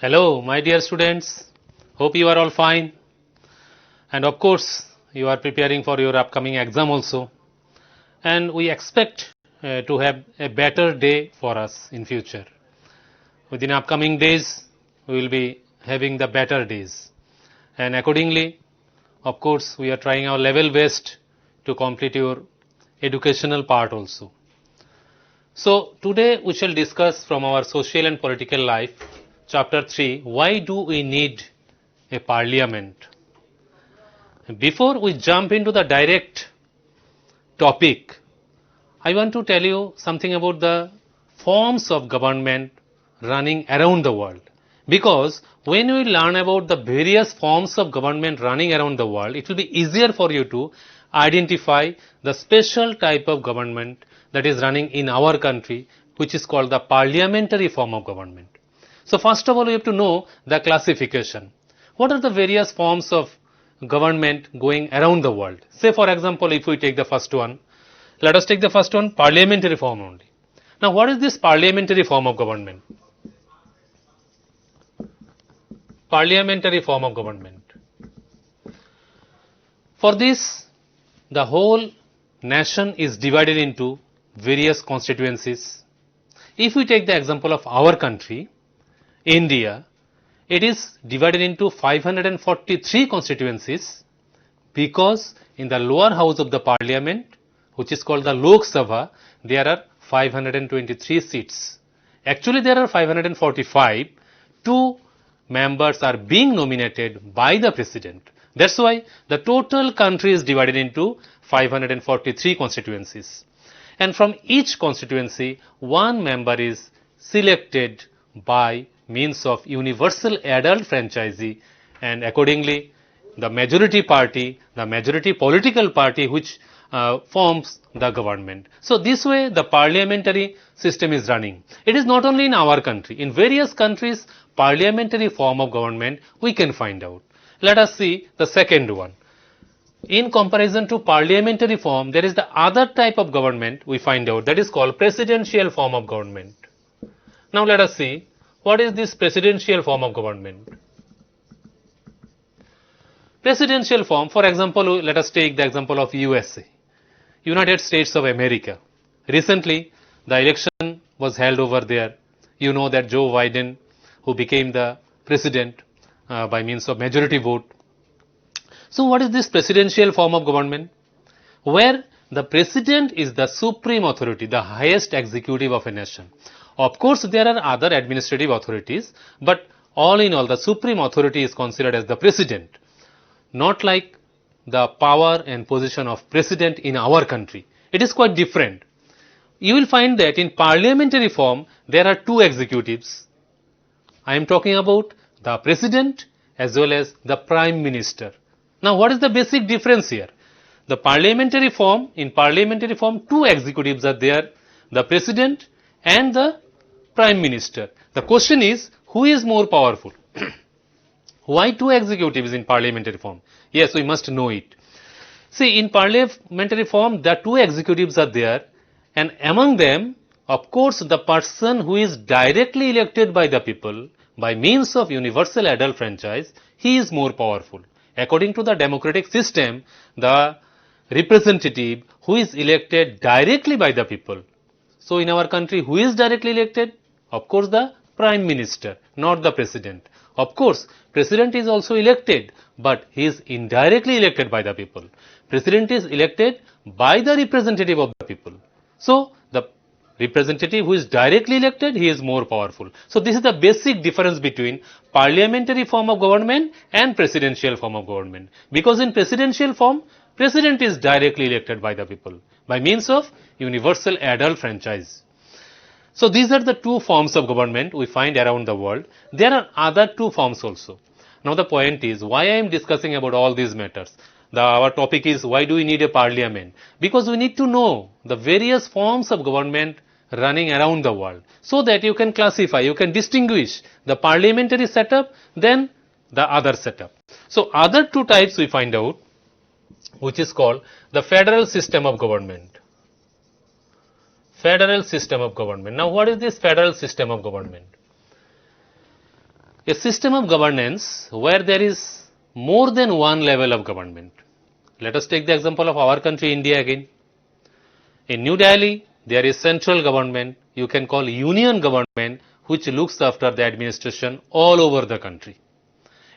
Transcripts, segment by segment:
Hello, my dear students. Hope you are all fine. And of course, you are preparing for your upcoming exam also. And we expect to have a better day for us in future. Within upcoming days, we will be having the better days. And accordingly, of course, we are trying our level best to complete your educational part also. So, today we shall discuss from our social and political life, chapter 3, why do we need a parliament? Before we jump into the direct topic, I want to tell you something about the forms of government running around the world. Because when we learn about the various forms of government running around the world, it will be easier for you to identify the special type of government that is running in our country, which is called the parliamentary form of government. So first of all, we have to know the classification. What are the various forms of government going around the world? Say for example, if we take the first one, let us take the first one, parliamentary form only. Now what is this parliamentary form of government? Parliamentary form of government. For this, the whole nation is divided into various constituencies. If we take the example of our country, India, it is divided into 543 constituencies because in the lower house of the parliament, which is called the Lok Sabha, there are 523 seats. Actually, there are 545. Two members are being nominated by the president. That's why the total country is divided into 543 constituencies. And from each constituency, one member is selected by means of universal adult franchise, and accordingly the majority party, the majority political party which forms the government. So this way the parliamentary system is running. It is not only in our country, in various countries parliamentary form of government we can find out. Let us see the second one. In comparison to parliamentary form, there is the other type of government we find out, that is called presidential form of government. Now let us see what is this presidential form of government. Presidential form, for example, let us take the example of USA, United States of America. Recently, the election was held over there. You know that Joe Biden, who became the president by means of majority vote. So what is this presidential form of government? Where the president is the supreme authority, the highest executive of a nation. Of course, there are other administrative authorities, but all in all, the supreme authority is considered as the president. Not like the power and position of president in our country. It is quite different. You will find that in parliamentary form, there are two executives. I am talking about the president as well as the prime minister. Now, what is the basic difference here? The parliamentary form, in parliamentary form, two executives are there, the president and the prime minister. The question is, who is more powerful? Why two executives in parliamentary form? Yes, we must know it. See, in parliamentary form, the two executives are there, and among them, of course, the person who is directly elected by the people by means of universal adult franchise, he is more powerful. According to the democratic system, the representative who is elected directly by the people. So in our country, who is directly elected? Of course, the prime minister, not the president. Of course, president is also elected, but he is indirectly elected by the people. President is elected by the representative of the people. So the representative who is directly elected, he is more powerful. So this is the basic difference between parliamentary form of government and presidential form of government. Because in presidential form, president is directly elected by the people by means of universal adult franchise. So these are the two forms of government we find around the world. There are other two forms also. Now the point is, why I am discussing about all these matters? Our topic is, why do we need a parliament? Because we need to know the various forms of government running around the world, so that you can classify, you can distinguish the parliamentary setup, then the other setup. So other two types we find out, which is called the federal system of government. Federal system of government. Now what is this federal system of government? A system of governance where there is more than one level of government. Let us take the example of our country, India again. In New Delhi, there is central government, you can call union government, which looks after the administration all over the country.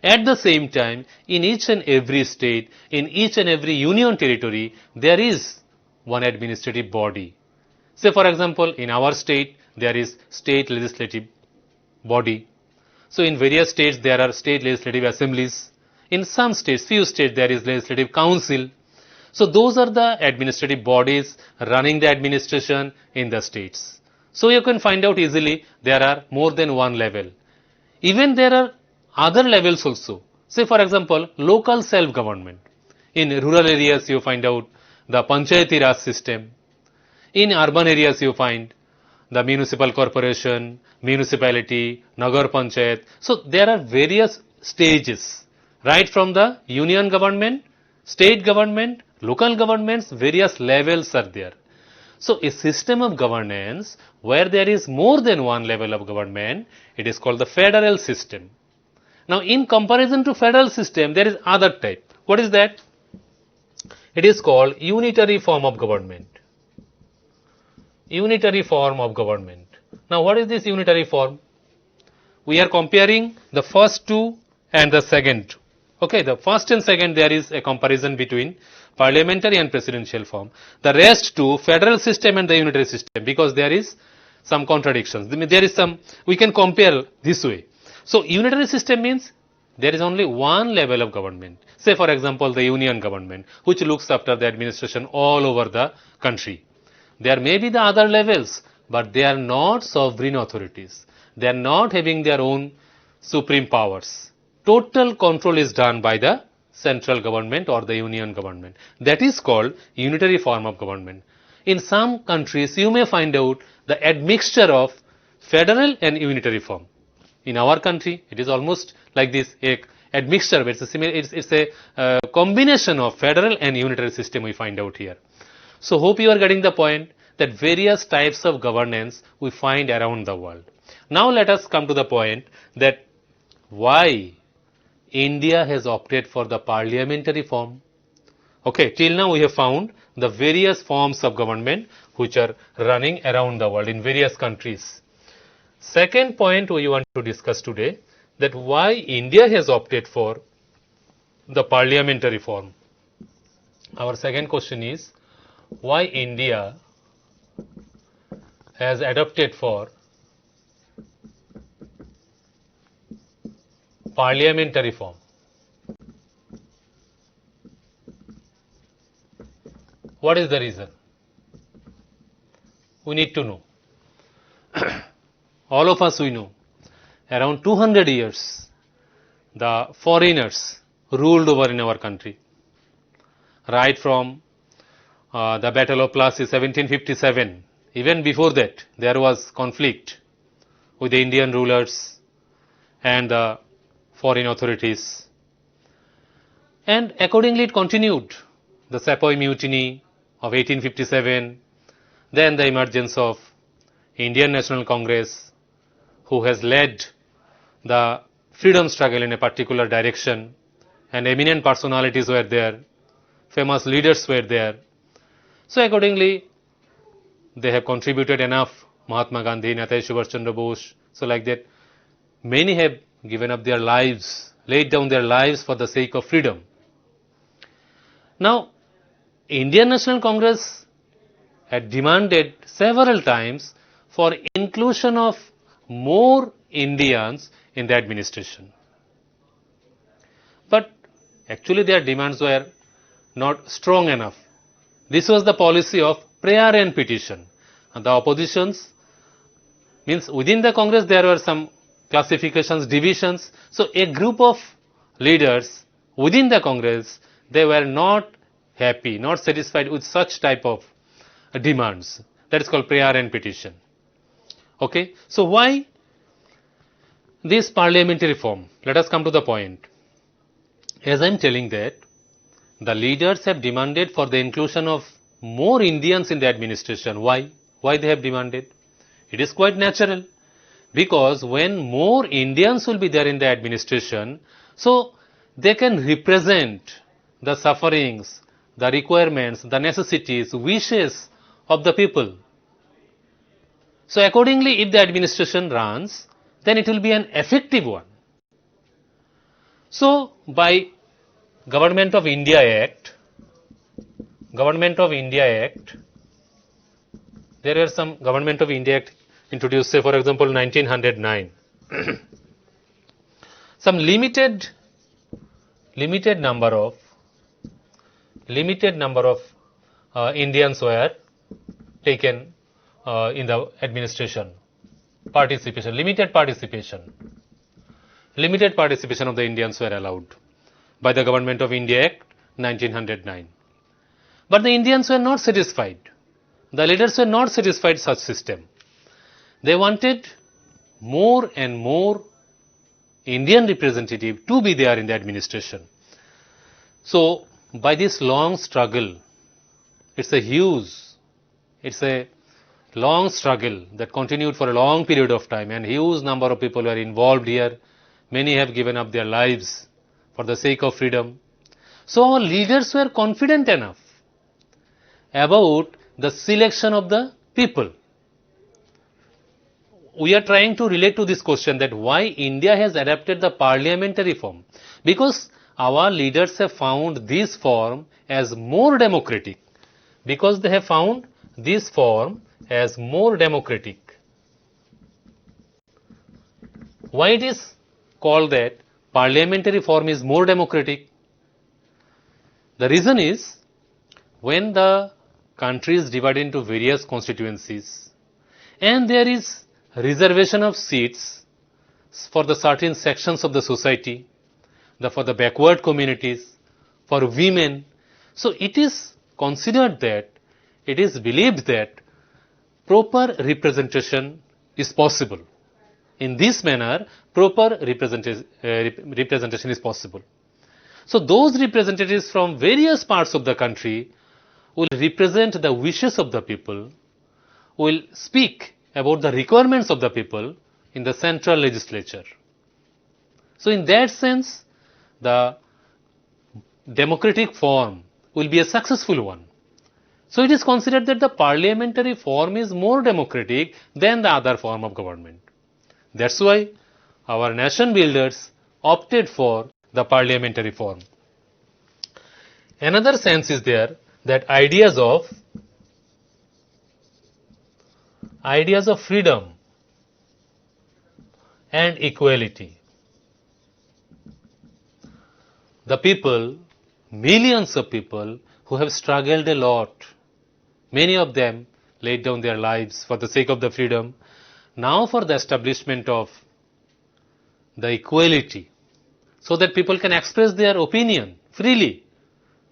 At the same time, in each and every state, in each and every union territory, there is one administrative body. Say for example, in our state, there is state legislative body. So in various states, there are state legislative assemblies. In some states, few states, there is legislative council. So those are the administrative bodies running the administration in the states. So you can find out easily there are more than one level. Even there are other levels also. Say for example, local self-government. In rural areas you find out the Panchayati Raj system. In urban areas you find the municipal corporation, municipality, Nagar Panchayat. So there are various stages, right from the union government, state government, local governments, various levels are there. So a system of governance where there is more than one level of government, it is called the federal system. Now in comparison to federal system, there is other type. What is that? It is called unitary form of government. Unitary form of government. Now what is this unitary form? We are comparing the first two and the second. Okay, the first and second there is a comparison between parliamentary and presidential form. The rest two, federal system and the unitary system, because there is some contradictions. There is some, we can compare this way. So unitary system means there is only one level of government. Say for example, the union government, which looks after the administration all over the country. There may be the other levels, but they are not sovereign authorities. They are not having their own supreme powers. Total control is done by the central government or the union government. That is called unitary form of government. In some countries, you may find out the admixture of federal and unitary form. In our country, it is almost like this, a admixture, but it's a combination of federal and unitary system we find out here. So hope you are getting the point that various types of governance we find around the world. Now let us come to the point that why India has opted for the parliamentary form. Okay, till now we have found the various forms of government which are running around the world in various countries. Second point we want to discuss today, that why India has opted for the parliamentary form. Our second question is, why India has adopted for parliamentary form. What is the reason? We need to know. All of us we know, around 200 years, the foreigners ruled over in our country. Right from the Battle of Plassey 1757, even before that, there was conflict with the Indian rulers and the foreign authorities. And accordingly it continued. The Sepoy Mutiny of 1857, then the emergence of Indian National Congress, who has led the freedom struggle in a particular direction, and eminent personalities were there, famous leaders were there. So accordingly, they have contributed enough, Mahatma Gandhi, Netaji Subhash Chandra Bose, so like that, many have given up their lives, laid down their lives for the sake of freedom. Now, Indian National Congress had demanded several times for inclusion of more Indians in the administration. But actually their demands were not strong enough. This was the policy of prayer and petition. And the oppositions, means within the Congress there were some classifications, divisions. So a group of leaders within the Congress, they were not happy, not satisfied with such type of demands. That is called prayer and petition. Okay. So why this parliamentary form? Let us come to the point. As I am telling that, the leaders have demanded for the inclusion of more Indians in the administration. Why? Why they have demanded? It is quite natural. because when more Indians will be there in the administration, so they can represent the sufferings, the requirements, the necessities, wishes of the people. So accordingly, if the administration runs, then it will be an effective one. So by Government of India Act, there are some Government of India Act introduced, say for example 1909. Some limited number of Indians were taken in the administration. Limited participation of the Indians were allowed by the Government of India Act 1909. But the Indians were not satisfied. The leaders were not satisfied such system. They wanted more and more Indian representative to be there in the administration. So by this long struggle, it's a long struggle that continued for a long period of time, and huge number of people were involved here. Many have given up their lives for the sake of freedom. So our leaders were confident enough about the selection of the people. We are trying to relate to this question that why India has adapted the parliamentary form. Because our leaders have found this form as more democratic. Because they have found this form as more democratic. Why it is called that parliamentary form is more democratic? The reason is, when the country is divided into various constituencies and there is reservation of seats for the certain sections of the society, for the backward communities, for women, so it is considered that, it is believed that proper representation is possible. In this manner, proper representation is possible. So those representatives from various parts of the country will represent the wishes of the people, will speak about the requirements of the people in the central legislature. So in that sense, the democratic form will be a successful one. So it is considered that the parliamentary form is more democratic than the other form of government. That's why our nation builders opted for the parliamentary form. Another sense is there that ideas of freedom and equality. The people, millions of people who have struggled a lot, many of them laid down their lives for the sake of the freedom, now for the establishment of the equality, so that people can express their opinion freely.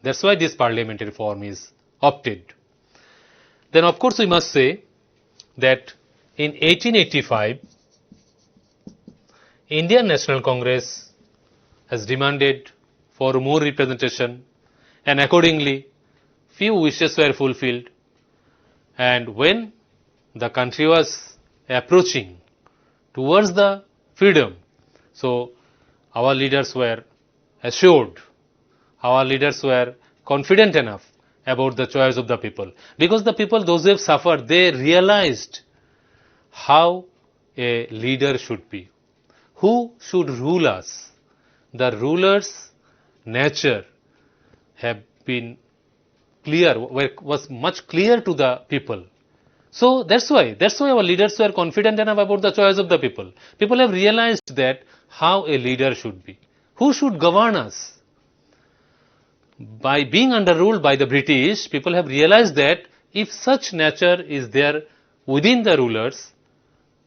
That's why this parliamentary form is opted. Then of course we must say that in 1885, Indian National Congress has demanded for more representation, and accordingly few wishes were fulfilled. And when the country was approaching towards the freedom, so our leaders were assured, our leaders were confident enough about the choice of the people. Because the people, those who have suffered, they realized how a leader should be. Who should rule us? The ruler's nature have been clear, was much clear to the people. So that's why our leaders were confident enough about the choice of the people. People have realized that how a leader should be. Who should govern us? By being underruled by the British, people have realized that if such nature is there within the rulers,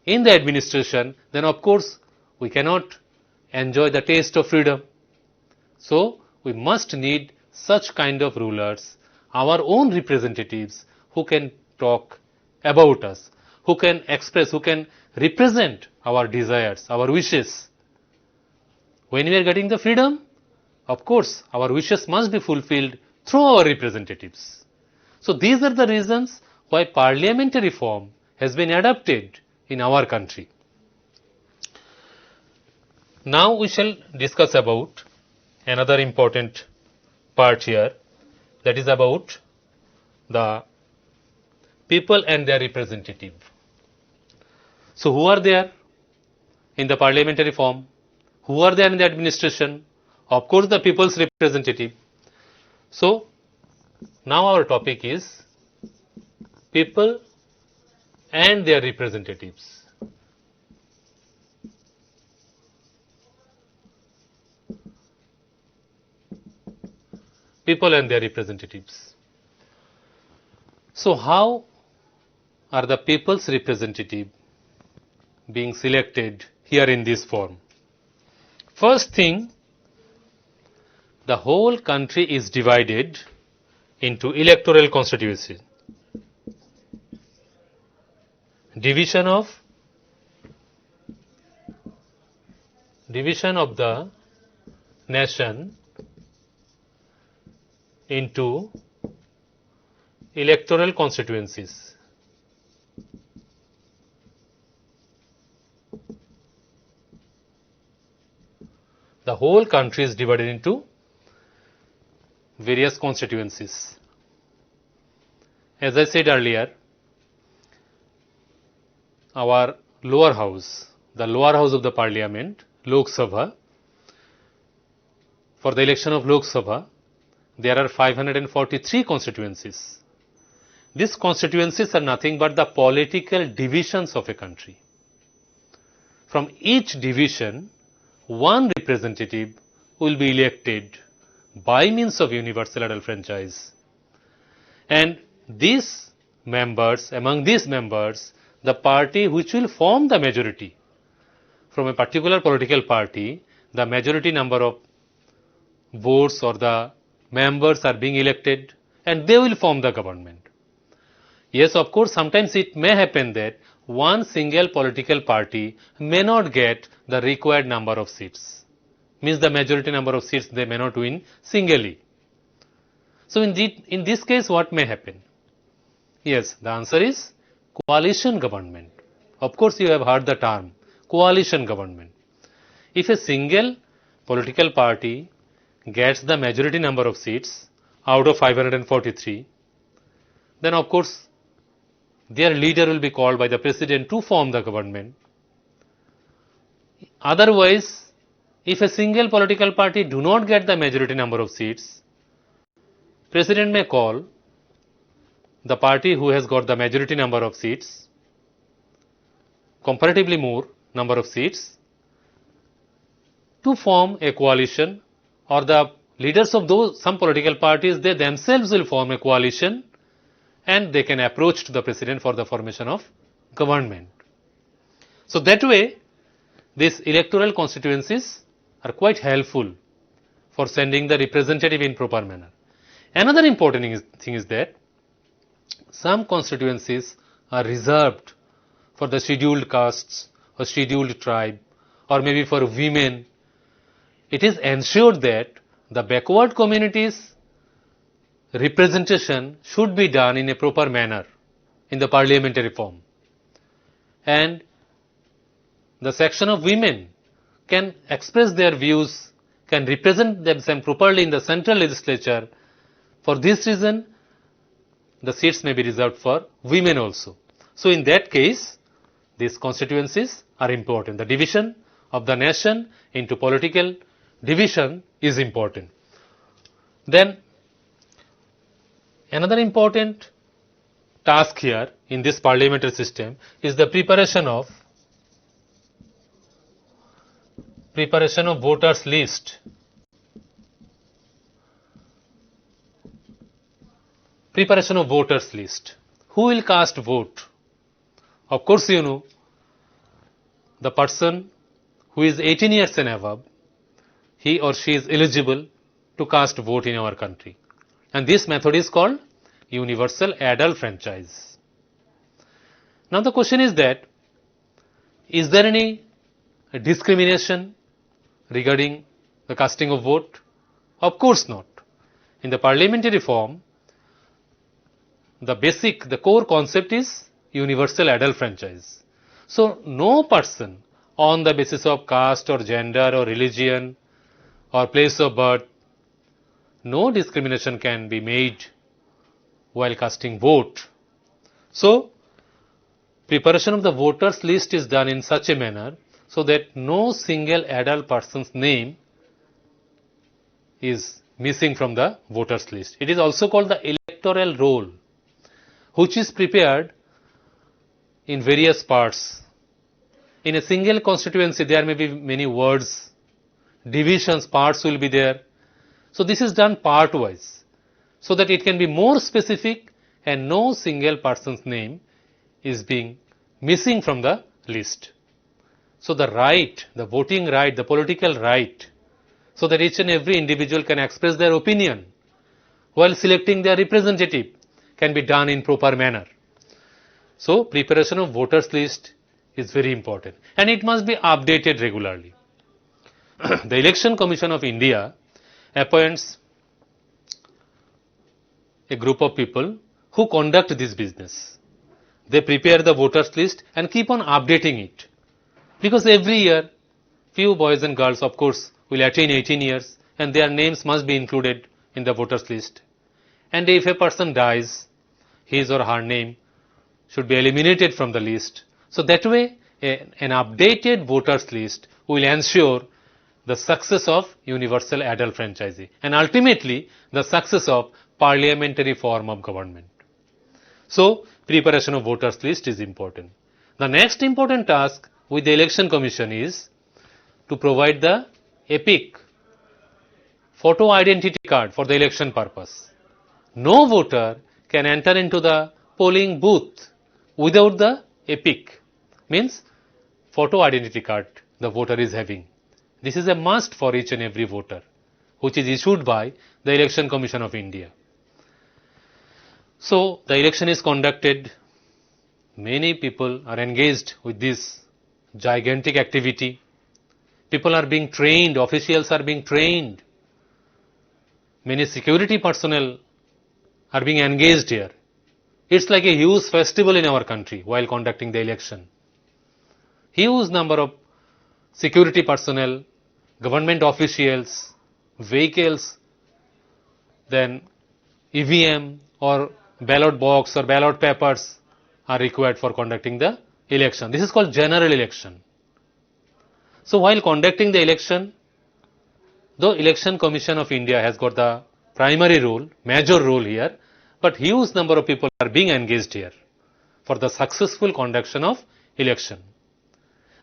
in the administration, then of course we cannot enjoy the taste of freedom. So we must need such kind of rulers, our own representatives, who can talk about us, who can express, who can represent our desires, our wishes. When we are getting the freedom, of course, our wishes must be fulfilled through our representatives. So these are the reasons why parliamentary form has been adopted in our country. Now we shall discuss about another important part here, that is about the people and their representative. So who are there in the parliamentary form? Who are there in the administration? Of course, the people's representative. So now our topic is people and their representatives. People and their representatives. So how are the people's representative being selected here in this form? First thing, the whole country is divided into electoral constituencies. Division of the nation into electoral constituencies. The whole country is divided into various constituencies. As I said earlier, our lower house, the lower house of the parliament, Lok Sabha, for the election of Lok Sabha, there are 543 constituencies. These constituencies are nothing but the political divisions of a country. From each division, one representative will be elected by means of universal adult franchise. And these members, among these members, the party which will form the majority from a particular political party, the majority number of votes or the members are being elected and they will form the government. Yes, of course, sometimes it may happen that one single political party may not get the required number of seats. Means the majority number of seats they may not win singly. So in this case, what may happen? Yes, the answer is coalition government. Of course, you have heard the term coalition government. If a single political party gets the majority number of seats out of 543, then of course their leader will be called by the president to form the government. Otherwise, if a single political party do not get the majority number of seats, president may call the party who has got the majority number of seats, comparatively more number of seats, to form a coalition, or the leaders of some political parties, they themselves will form a coalition and they can approach to the president for the formation of government. So that way, these electoral constituencies are quite helpful for sending the representative in proper manner. Another important thing is that some constituencies are reserved for the scheduled castes or scheduled tribe or maybe for women. It is ensured that the backward communities representation should be done in a proper manner in the parliamentary form. And the section of women can express their views, can represent themselves properly in the central legislature. For this reason, the seats may be reserved for women also. So in that case, these constituencies are important. The division of the nation into political division is important. Then another important task here in this parliamentary system is the preparation of voters list. Preparation of voters list. Who will cast vote? Of course, you know, the person who is 18 years and above, he or she is eligible to cast vote in our country. And this method is called universal adult franchise. Now the question is that, is there any discrimination regarding the casting of vote? Of course not. In the parliamentary form, the core concept is universal adult franchise. So no person on the basis of caste or gender or religion or place of birth. No discrimination can be made while casting vote. So, preparation of the voters list is done in such a manner so that no single adult person's name is missing from the voters list. It is also called the electoral roll, which is prepared in various parts. In a single constituency, there may be many words, divisions, parts will be there. So this is done part-wise, so that it can be more specific and no single person's name is being missing from the list. So the right, the voting right, the political right, so that each and every individual can express their opinion while selecting their representative, can be done in proper manner. So preparation of voters list is very important, and it must be updated regularly. The Election Commission of India appoints a group of people who conduct this business. They prepare the voters list and keep on updating it, because every year few boys and girls, of course, will attain 18 years and their names must be included in the voters list. And if a person dies, his or her name should be eliminated from the list. So that way an updated voters list will ensure the success of universal adult franchisee and ultimately the success of parliamentary form of government. So preparation of voters list is important. The next important task with the Election Commission is to provide the EPIC, photo identity card, for the election purpose. No voter can enter into the polling booth without the EPIC, means photo identity card the voter is having. This is a must for each and every voter, which is issued by the Election Commission of India. So the election is conducted. Many people are engaged with this gigantic activity. People are being trained, officials are being trained. Many security personnel are being engaged here. It's like a huge festival in our country while conducting the election. Huge number of security personnel, government officials, vehicles, then EVM or ballot box or ballot papers are required for conducting the election. This is called general election. So while conducting the election, the Election Commission of India has got the primary role, major role here, but huge number of people are being engaged here for the successful conduction of election.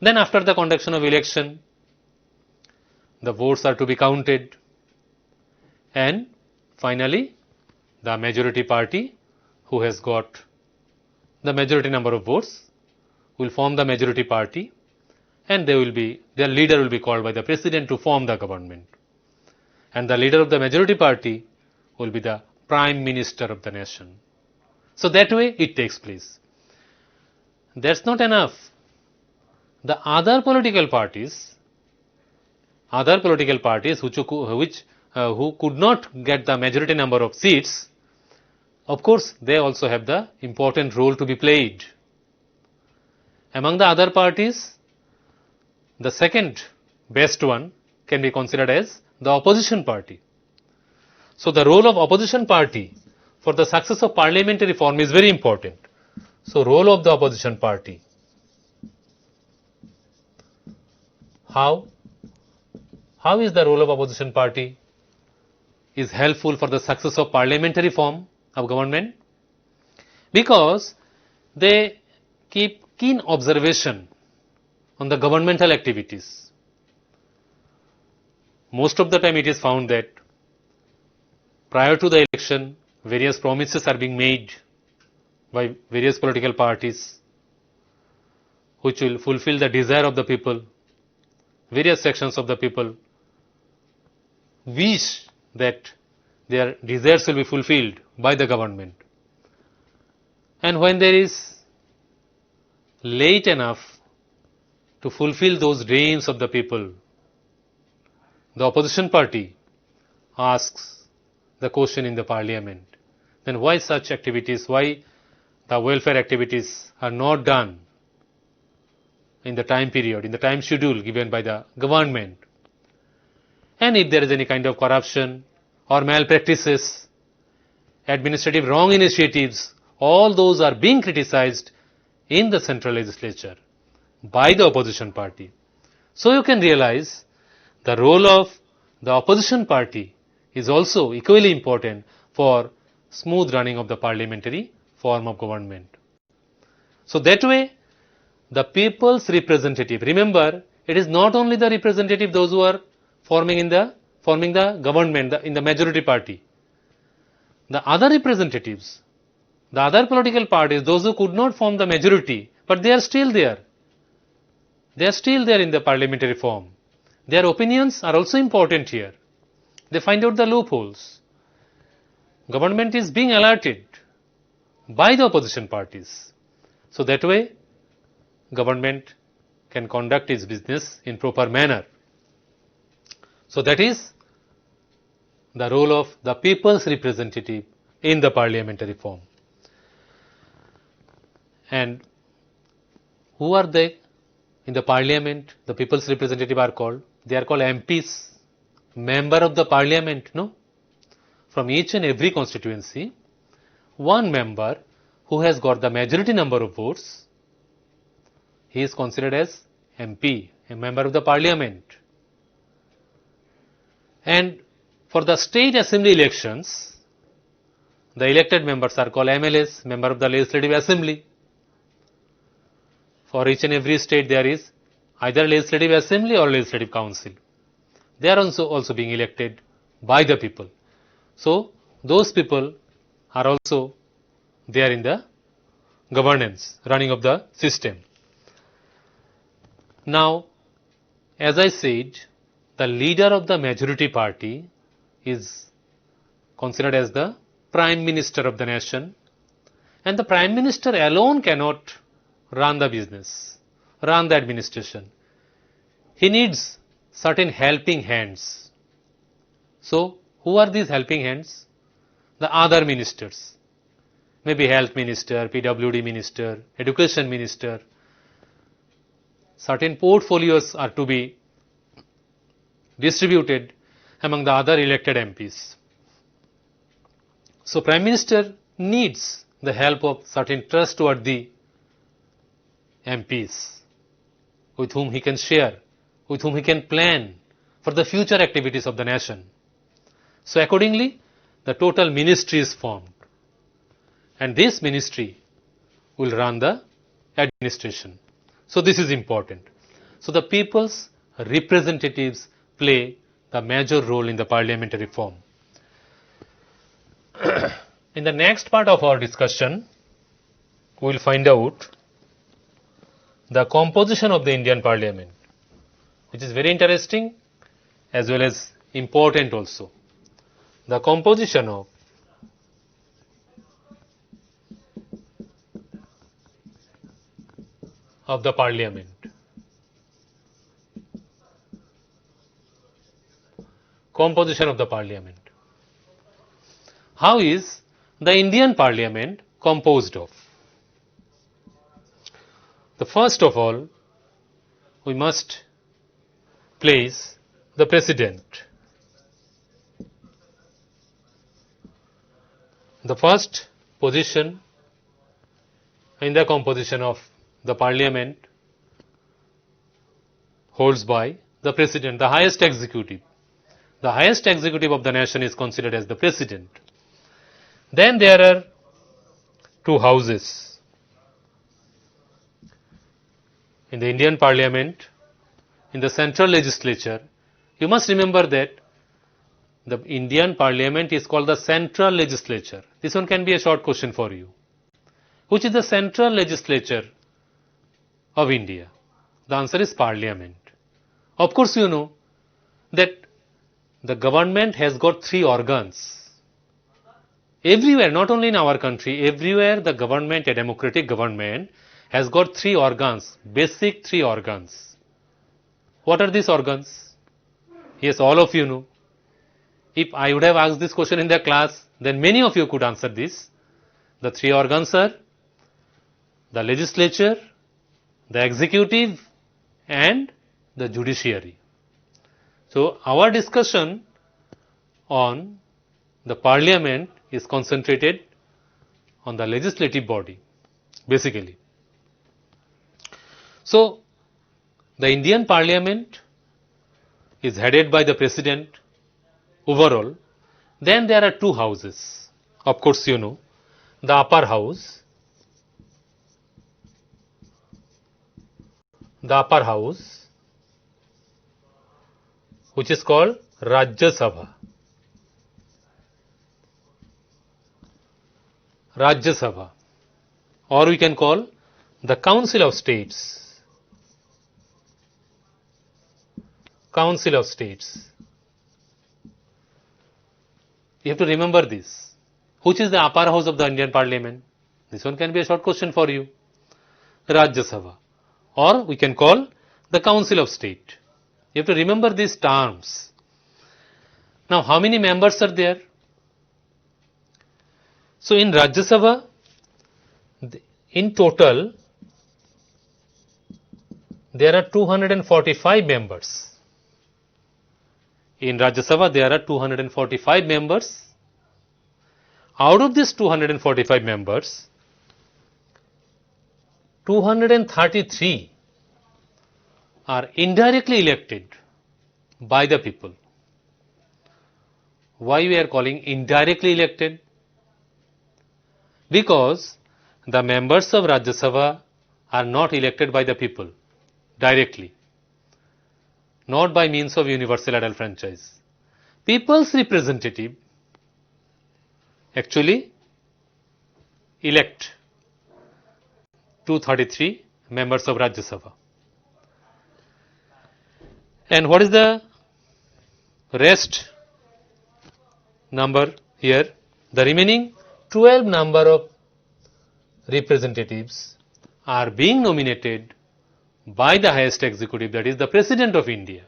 Then after the conduction of election, the votes are to be counted, and finally the majority party who has got the majority number of votes will form the majority party, and their leader will be called by the president to form the government. And the leader of the majority party will be the prime minister of the nation. So that way it takes place. That's not enough. The other political parties who could not get the majority number of seats, of course they also have the important role to be played. Among the other parties, the second best one can be considered as the opposition party. So the role of opposition party for the success of parliamentary reform is very important. So role of the opposition party. How is the role of opposition party is helpful for the success of parliamentary form of government? Because they keep keen observation on the governmental activities. Most of the time it is found that prior to the election, various promises are being made by various political parties which will fulfill the desire of the people. Various sections of the people wish that their desires will be fulfilled by the government. And when there is late enough to fulfill those dreams of the people, the opposition party asks the question in the parliament, then why such activities, why the welfare activities are not done in the time period, in the time schedule given by the government. And if there is any kind of corruption or malpractices, administrative wrong initiatives, all those are being criticized in the central legislature by the opposition party. So you can realize the role of the opposition party is also equally important for smooth running of the parliamentary form of government. So that way, the people's representative, remember, it is not only the representative those who are forming the government in the majority party. The other representatives, the other political parties, those who could not form the majority, but they are still there. They are still there in the parliamentary form. Their opinions are also important here. They find out the loopholes. Government is being alerted by the opposition parties. So that way, government can conduct its business in proper manner. So that is the role of the people's representative in the parliamentary form. And who are they in the parliament? The people's representative are called. They are called MPs, member of the parliament, no? From each and every constituency, one member who has got the majority number of votes, he is considered as MP, a member of the parliament. And for the state assembly elections, the elected members are called MLAs, member of the legislative assembly. For each and every state there is either legislative assembly or legislative council. They are also being elected by the people. So those people are also there in the governance, running of the system. Now, as I said, the leader of the majority party is considered as the Prime Minister of the nation, and the Prime Minister alone cannot run the business, run the administration. He needs certain helping hands. So, who are these helping hands? The other ministers, maybe health minister, PWD minister, education minister. Certain portfolios are to be distributed among the other elected MPs. So Prime Minister needs the help of certain trustworthy MPs with whom he can share, with whom he can plan for the future activities of the nation. So accordingly, the total ministry is formed, and this ministry will run the administration. So this is important. So the people's representatives play the major role in the parliamentary form. In the next part of our discussion, we will find out the composition of the Indian Parliament, which is very interesting as well as important also. The composition of the Parliament. Composition of the Parliament. How is the Indian Parliament composed of? The first of all, we must place the President. The first position in the composition of the Parliament holds by the President, the highest executive. The highest executive of the nation is considered as the President. Then there are two houses in the Indian Parliament. In the central legislature, you must remember that the Indian Parliament is called the central legislature. This one can be a short question for you. Which is the central legislature of India? The answer is Parliament. Of course, you know that the government has got three organs. Everywhere, not only in our country, everywhere the government, a democratic government, has got three organs, basic three organs. What are these organs? Yes, all of you know. If I would have asked this question in the class, then many of you could answer this. The three organs are the legislature, the executive and the judiciary. So our discussion on the parliament is concentrated on the legislative body basically. So the Indian parliament is headed by the president overall. Then there are two houses. Of course, you know, the upper house, which is called Rajya Sabha. Rajya Sabha, or we can call the Council of States. Council of States. You have to remember this. Which is the upper house of the Indian Parliament? This one can be a short question for you. Rajya Sabha, or we can call the Council of State. You have to remember these terms. Now, how many members are there? So, in Rajya Sabha, in total, there are 245 members. In Rajya Sabha, there are 245 members. Out of these 245 members, 233 are indirectly elected by the people. Why we are calling indirectly elected? Because the members of Rajya Sabha are not elected by the people directly, not by means of universal adult franchise. People's representative actually elect 233 members of Rajya Sabha. And what is the rest number here? The remaining 12 number of representatives are being nominated by the highest executive, that is the President of India.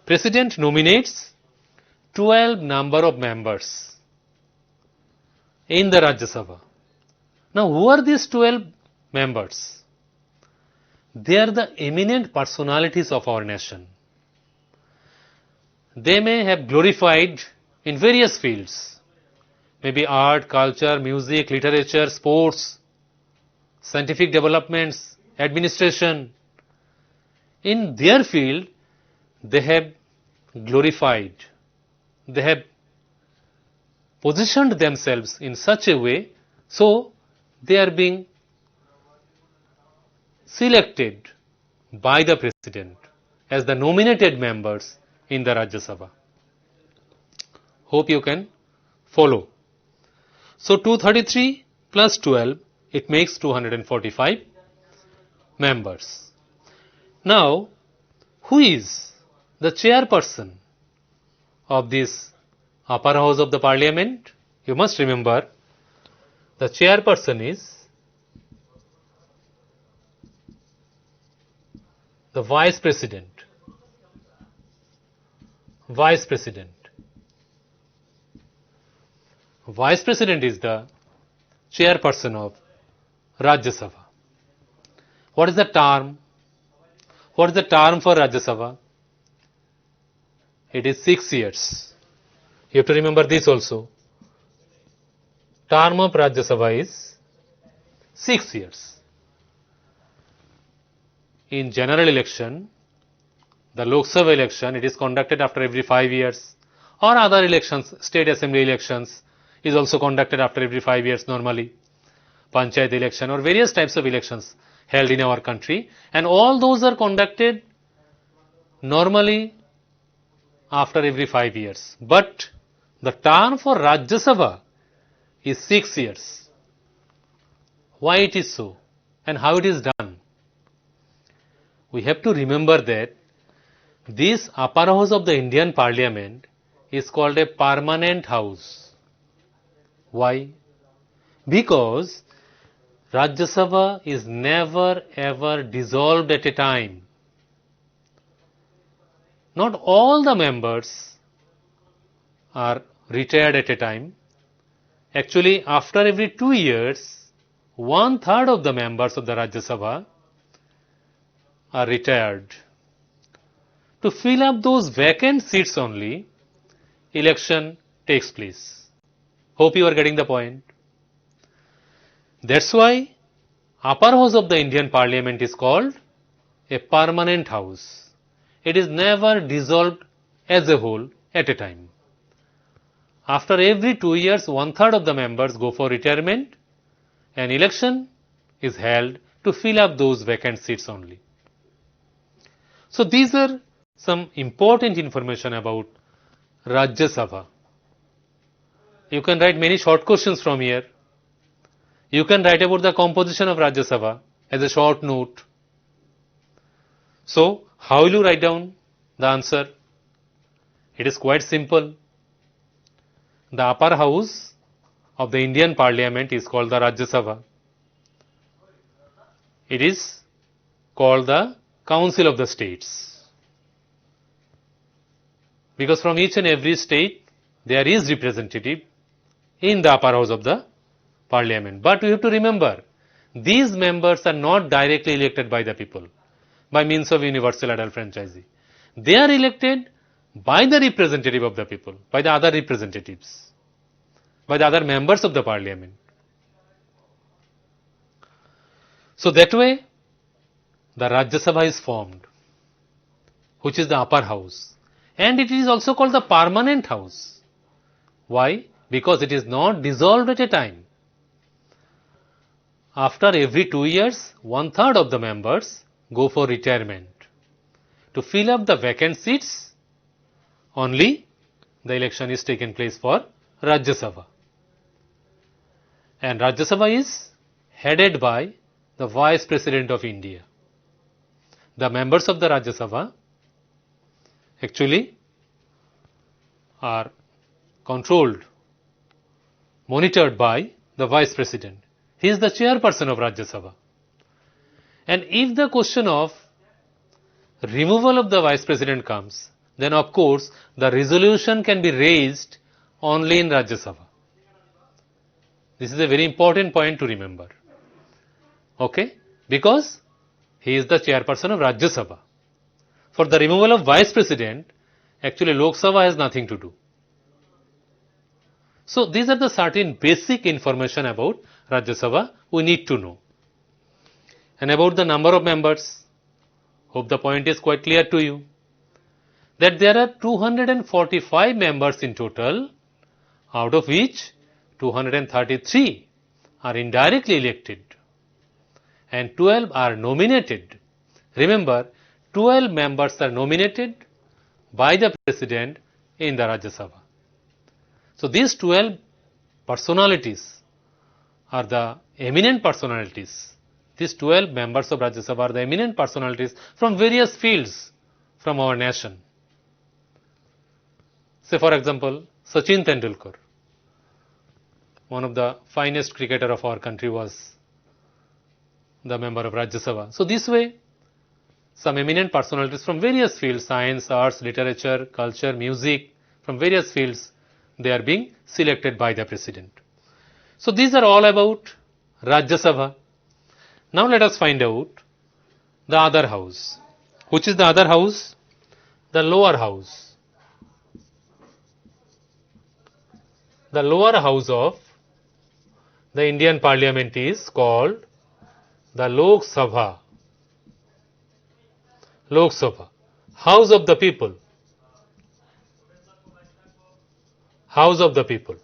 President nominates 12 number of members in the Rajya Sabha. Now, who are these 12 members? They are the eminent personalities of our nation. They may have glorified in various fields, maybe art, culture, music, literature, sports, scientific developments, administration. In their field, they have glorified, they have positioned themselves in such a way, so they are being selected by the President as the nominated members in the Rajya Sabha. Hope you can follow. So 233 plus 12, it makes 245 members. Now, who is the chairperson of this upper house of the parliament? You must remember, the chairperson is the vice president. Vice president. Vice president is the chairperson of Rajya Sabha. What is the term? What is the term for Rajya Sabha? It is 6 years. You have to remember this also. Term of Rajya Sabha is 6 years. In general election, the Lok Sabha election, it is conducted after every 5 years, or other elections, state assembly elections is also conducted after every 5 years normally, panchayat election or various types of elections held in our country, and all those are conducted normally after every 5 years. But the term for Rajya Sabha is 6 years. Why it is so and how it is done? We have to remember that this upper house of the Indian Parliament is called a permanent house. Why? Because Rajya Sabha is never ever dissolved at a time. Not all the members are retired at a time. Actually, after every 2 years, 1/3 of the members of the Rajya Sabha are retired. To fill up those vacant seats only, election takes place. Hope you are getting the point. That's why upper house of the Indian Parliament is called a permanent house. It is never dissolved as a whole at a time. After every 2 years, one-third of the members go for retirement. An election is held to fill up those vacant seats only. So these are some important information about Rajya Sabha. You can write many short questions from here. You can write about the composition of Rajya Sabha as a short note. So, how will you write down the answer? It is quite simple. The upper house of the Indian Parliament is called the Rajya Sabha. It is called the Council of the States. Because from each and every state there is representative in the upper house of the Parliament. But we have to remember, these members are not directly elected by the people by means of universal adult franchise. They are elected by the representative of the people, by the other representatives, by the other members of the Parliament. So that way, the Rajya Sabha is formed, which is the upper house, and it is also called the permanent house. Why? Because it is not dissolved at a time. After every 2 years, one-third of the members go for retirement. To fill up the vacant seats, only the election is taken place for Rajya Sabha. And Rajya Sabha is headed by the Vice President of India. The members of the Rajya Sabha actually are controlled, monitored by the Vice President. He is the chairperson of Rajya Sabha. And if the question of removal of the Vice President comes, then of course the resolution can be raised only in Rajya Sabha. This is a very important point to remember. Okay? Because he is the chairperson of Rajya Sabha. For the removal of Vice President, actually Lok Sabha has nothing to do. So these are the certain basic information about Rajya Sabha we need to know. And about the number of members, hope the point is quite clear to you, that there are 245 members in total, out of which 233 are indirectly elected and 12 are nominated. Remember, 12 members are nominated by the President in the Rajya Sabha. So these 12 personalities are the eminent personalities. These 12 members of Rajya Sabha are the eminent personalities from various fields from our nation. Say for example, Sachin Tendulkar, one of the finest cricketer of our country, was the member of Rajya Sabha. So this way, some eminent personalities from various fields, science, arts, literature, culture, music, from various fields, they are being selected by the President. So these are all about Rajya Sabha. Now let us find out the other house. Which is the other house? The lower house. The lower house of the Indian Parliament is called the Lok Sabha. Lok Sabha. House of the people. House of the people.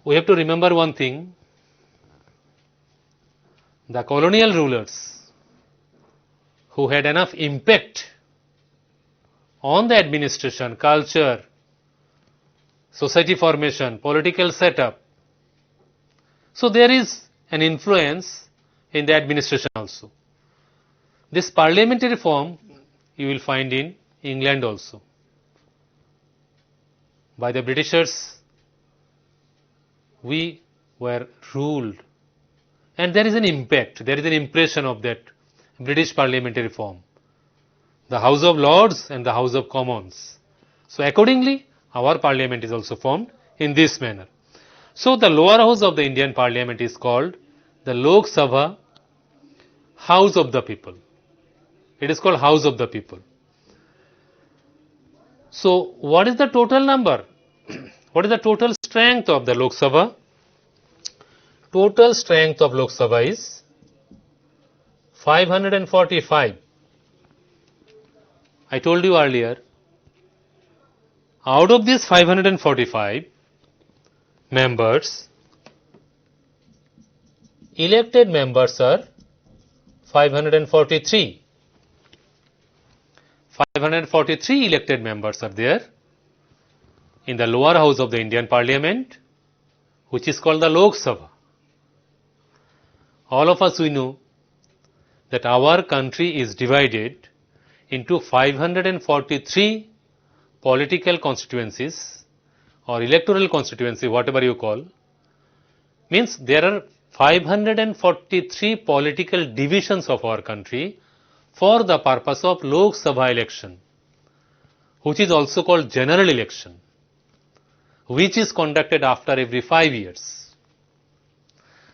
We have to remember one thing. The colonial rulers who had enough impact on the administration, culture, society formation, political setup. So there is an influence in the administration also. This parliamentary form you will find in England also. By the Britishers, we were ruled, and there is an impact, there is an impression of that British parliamentary form, the House of Lords and the House of Commons. So accordingly, our parliament is also formed in this manner. So the lower house of the Indian Parliament is called the Lok Sabha House of the People. It is called House of the People. So, what is the total number? What is the total strength of the Lok Sabha? Total strength of Lok Sabha is 545. I told you earlier, out of these 545 members, elected members are 543. 543 elected members are there in the lower house of the Indian Parliament, which is called the Lok Sabha. All of us we know that our country is divided into 543 political constituencies or electoral constituency, whatever you call. Means there are 543 political divisions of our country for the purpose of Lok Sabha election, which is also called general election, which is conducted after every 5 years.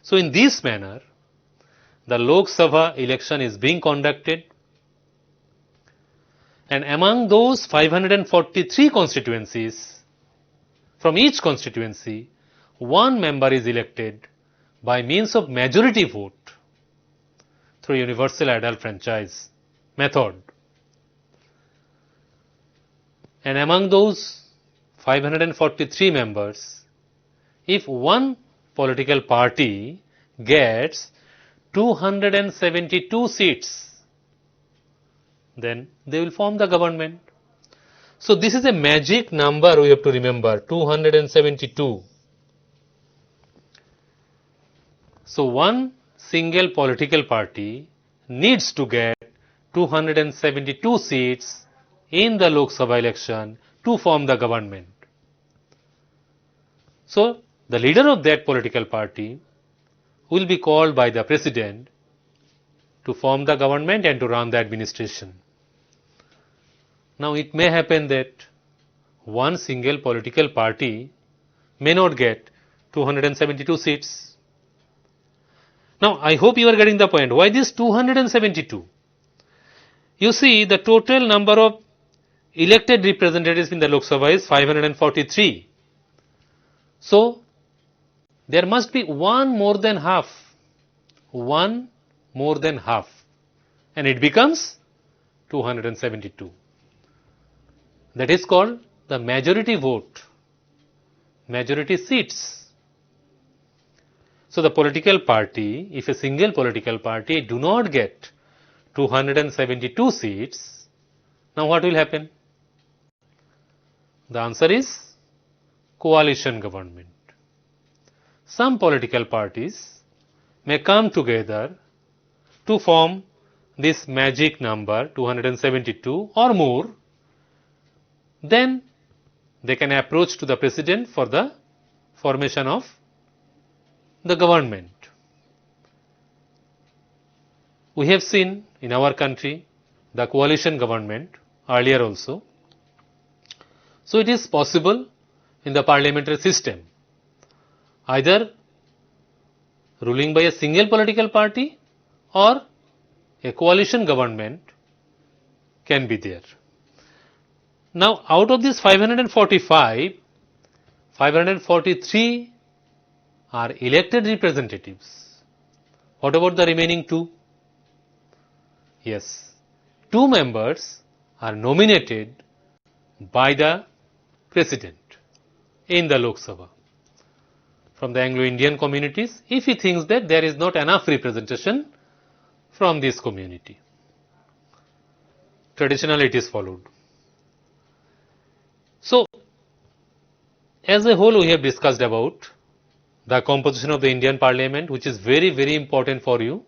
So in this manner, the Lok Sabha election is being conducted, and among those 543 constituencies, from each constituency, one member is elected by means of majority vote through universal adult franchise method. And among those 543 members, if one political party gets 272 seats, then they will form the government. So this is a magic number we have to remember, 272. So one single political party needs to get 272 seats in the Lok Sabha election to form the government. So the leader of that political party will be called by the president to form the government and to run the administration. Now it may happen that one single political party may not get 272 seats. Now I hope you are getting the point. Why this 272? You see, the total number of elected representatives in the Lok Sabha is 543. So there must be one more than half, and it becomes 272. That is called the majority vote, majority seats. So the political party, if a single political party do not get 272 seats, now what will happen? The answer is coalition government. Some political parties may come together to form this magic number 272 or more. Then they can approach to the president for the formation of the government. We have seen in our country the coalition government earlier also. So it is possible in the parliamentary system, either ruling by a single political party or a coalition government can be there. Now out of this 545, 543 are elected representatives. What about the remaining two? Yes, two members are nominated by the president in the Lok Sabha from the Anglo-Indian communities if he thinks that there is not enough representation from this community. Traditionally it is followed. So, as a whole we have discussed about the composition of the Indian Parliament, which is very, very important for you.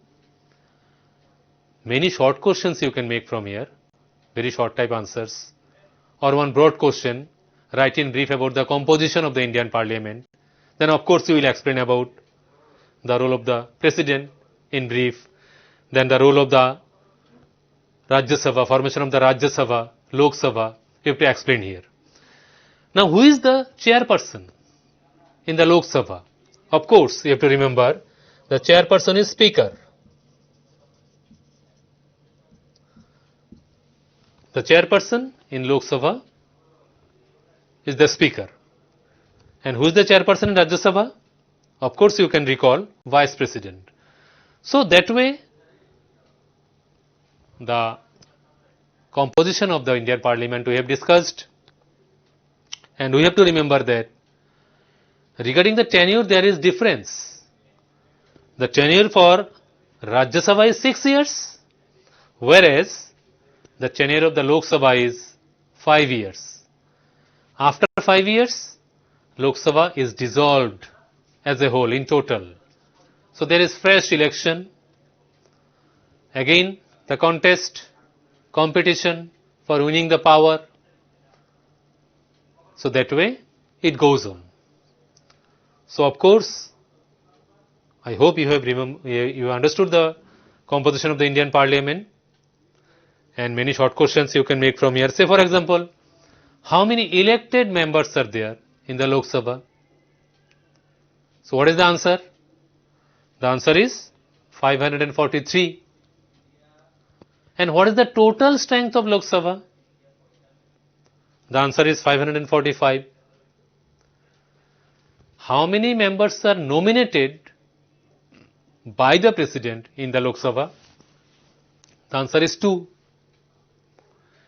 Many short questions you can make from here, very short type answers, or one broad question, write in brief about the composition of the Indian Parliament. Then of course you will explain about the role of the president in brief, then the role of the Rajya Sabha, formation of the Rajya Sabha, Lok Sabha, you have to explain here. Now who is the chairperson in the Lok Sabha? Of course you have to remember The chairperson is Speaker. The chairperson in Lok Sabha is the Speaker. And who is the chairperson in Rajya Sabha? Of course, you can recall Vice President. So that way, the composition of the Indian Parliament we have discussed, and we have to remember that regarding the tenure there is difference. The tenure for Rajya Sabha is 6 years, whereas the tenure of the Lok Sabha is 5 years. After 5 years, Lok Sabha is dissolved as a whole in total. So there is fresh election. Again, the contest, competition for winning the power. So that way it goes on. So of course, I hope you have you understood the composition of the Indian Parliament, and many short questions you can make from here. Say for example, how many elected members are there in the Lok Sabha? So what is the answer? The answer is 543. And what is the total strength of Lok Sabha? The answer is 545. How many members are nominated by the President in the Lok Sabha? The answer is 2.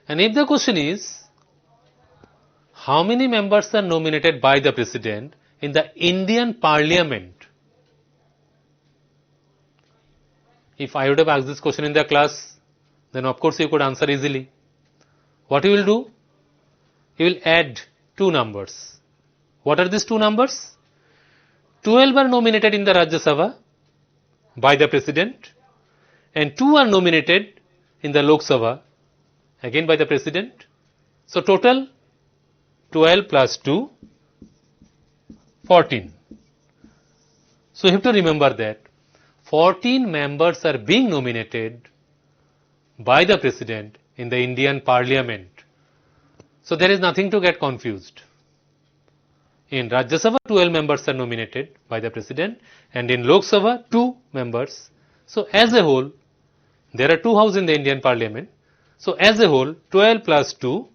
And if the question is, how many members are nominated by the President in the Indian Parliament? If I would have asked this question in the class, then of course you could answer easily. What you will do? You will add 2 numbers. What are these 2 numbers? 12 are nominated in the Rajya Sabha by the President, and 2 are nominated in the Lok Sabha again by the President. So total 12 plus 2, 14. So you have to remember that 14 members are being nominated by the President in the Indian Parliament. So there is nothing to get confused. In Rajya Sabha, 12 members are nominated by the President, and in Lok Sabha, 2 members. So as a whole, there are 2 houses in the Indian Parliament. So as a whole, 12 plus 2,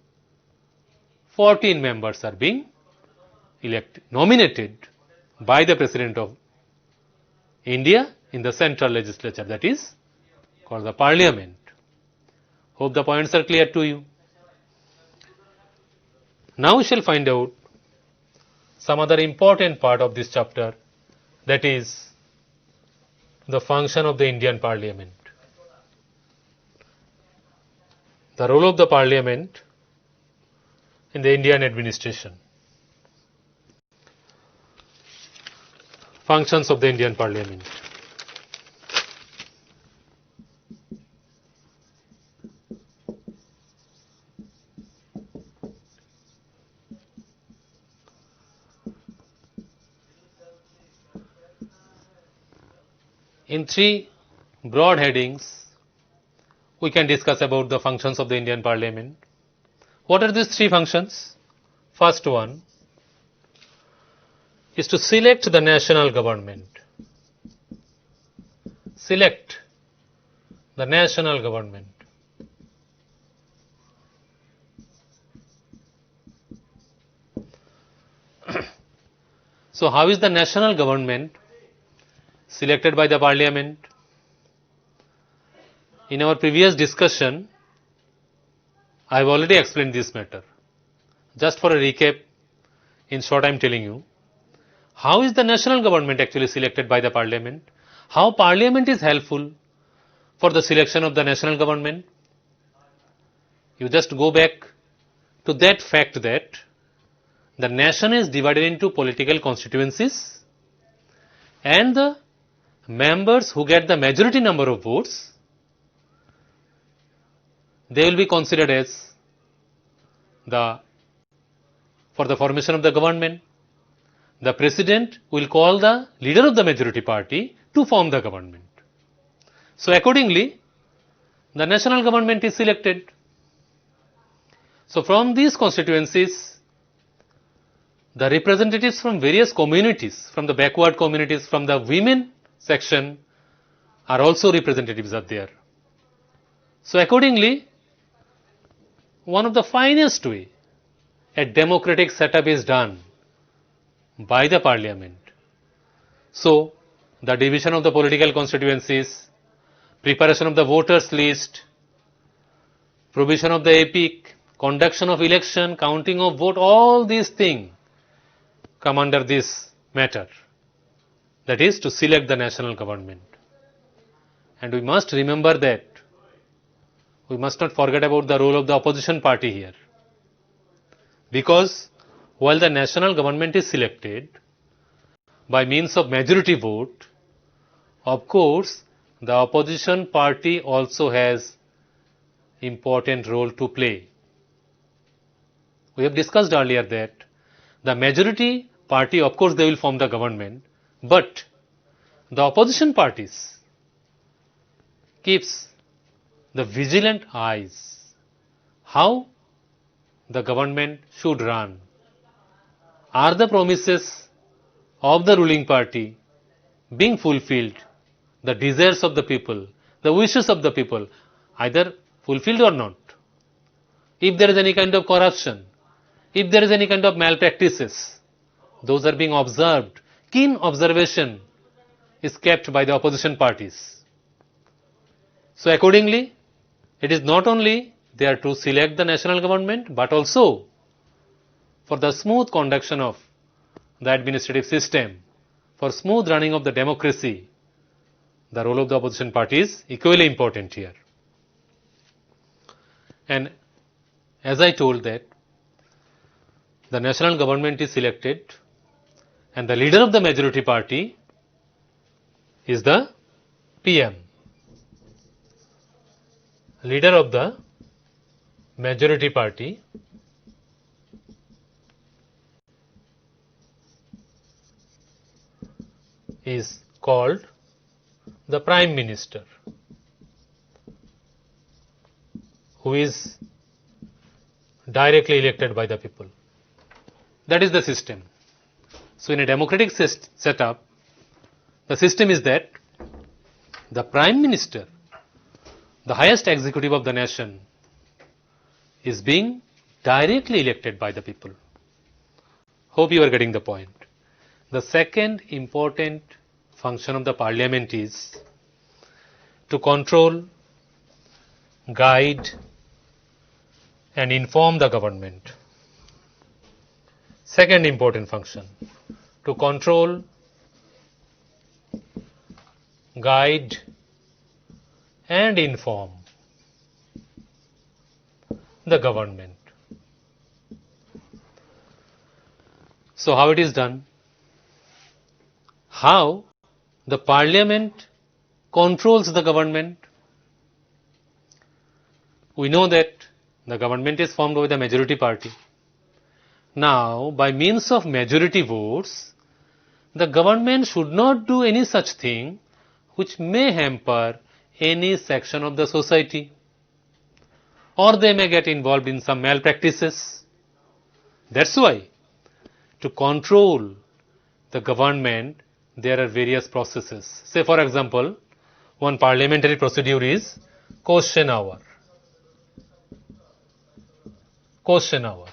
14 members are being nominated by the President of India in the central legislature, that is called the Parliament. Hope the points are clear to you. Now we shall find out some other important part of this chapter, that is the function of the Indian Parliament. The role of the Parliament in the Indian administration. Functions of the Indian Parliament. In 3 broad headings, we can discuss about the functions of the Indian Parliament. What are these 3 functions? First one is to select the national government. Select the national government. So how is the national government selected by the Parliament? In our previous discussion, I have already explained this matter. Just for a recap, in short I am telling you, how is the national government actually selected by the Parliament? How Parliament is helpful for the selection of the national government? You just go back to that fact that the nation is divided into political constituencies, and the members who get the majority number of votes, they will be considered as for the formation of the government. The President will call the leader of the majority party to form the government. So accordingly, the national government is selected. So from these constituencies, the representatives from various communities, from the backward communities, from the women section are also representatives are there. So accordingly, one of the finest way a democratic setup is done by the parliament. So the division of the political constituencies, preparation of the voters list, provision of the epic, conduction of election, counting of vote, all these things come under this matter. That is to select the national government. And we must remember that we must not forget about the role of the opposition party here. Because while the national government is selected by means of majority vote, of course, the opposition party also has important role to play. We have discussed earlier that the majority party, of course, they will form the government, but the opposition parties keeps the vigilant eyes how the government should run. Are the promises of the ruling party being fulfilled? The desires of the people, the wishes of the people, either fulfilled or not. If there is any kind of corruption, if there is any kind of malpractices, those are being observed. Keen observation is kept by the opposition parties. So accordingly, it is not only there to select the national government, but also for the smooth conduction of the administrative system, for smooth running of the democracy, the role of the opposition party is equally important here. And as I told that, the national government is selected and the leader of the majority party is the PM. Leader of the majority party is called the Prime Minister, who is directly elected by the people. That is the system. So in a democratic setup, the system is that the Prime Minister, the highest executive of the nation, is being directly elected by the people. Hope you are getting the point. The second important function of the parliament is to control, guide and inform the government. Second important function, to control, guide and inform the government. So how it is done? How the parliament controls the government? We know that the government is formed by the majority party. Now, by means of majority votes, the government should not do any such thing which may hamper any section of the society, or they may get involved in some malpractices. That's why, to control the government, there are various processes. Say for example, one parliamentary procedure is question hour. Question hour.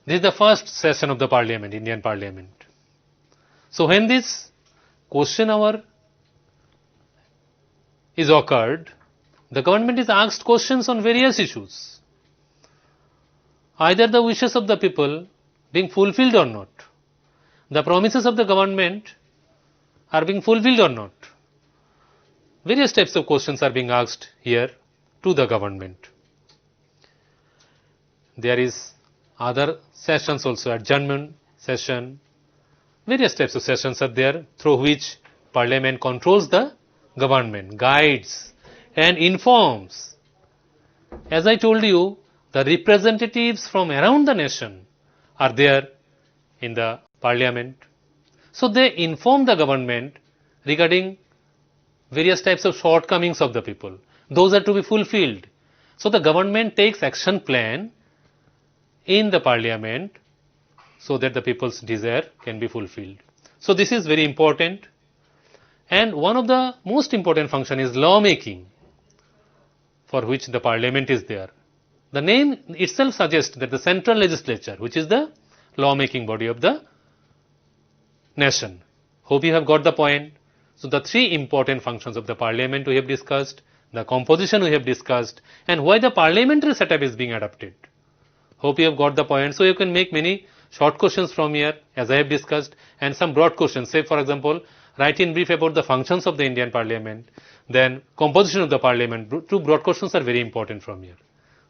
This is the first session of the parliament, Indian parliament. So when this question hour is occurred, the government is asked questions on various issues. Either the wishes of the people being fulfilled or not. The promises of the government are being fulfilled or not. Various types of questions are being asked here to the government. There is other sessions also, adjournment session. Various types of sessions are there through which parliament controls the government, guides and informs. As I told you, the representatives from around the nation are there in the parliament. So they inform the government regarding various types of shortcomings of the people. Those are to be fulfilled. So the government takes action plan in the parliament so that the people's desire can be fulfilled. So this is very important. And one of the most important function is lawmaking, for which the parliament is there. The name itself suggests that the central legislature, which is the lawmaking body of the nation. Hope you have got the point. So the three important functions of the parliament we have discussed, the composition we have discussed, and why the parliamentary setup is being adopted. Hope you have got the point. So you can make many short questions from here, as I have discussed, and some broad questions. Say, for example, write in brief about the functions of the Indian Parliament, then composition of the Parliament. Two broad questions are very important from here.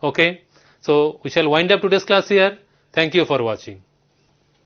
Okay. So we shall wind up today's class here. Thank you for watching.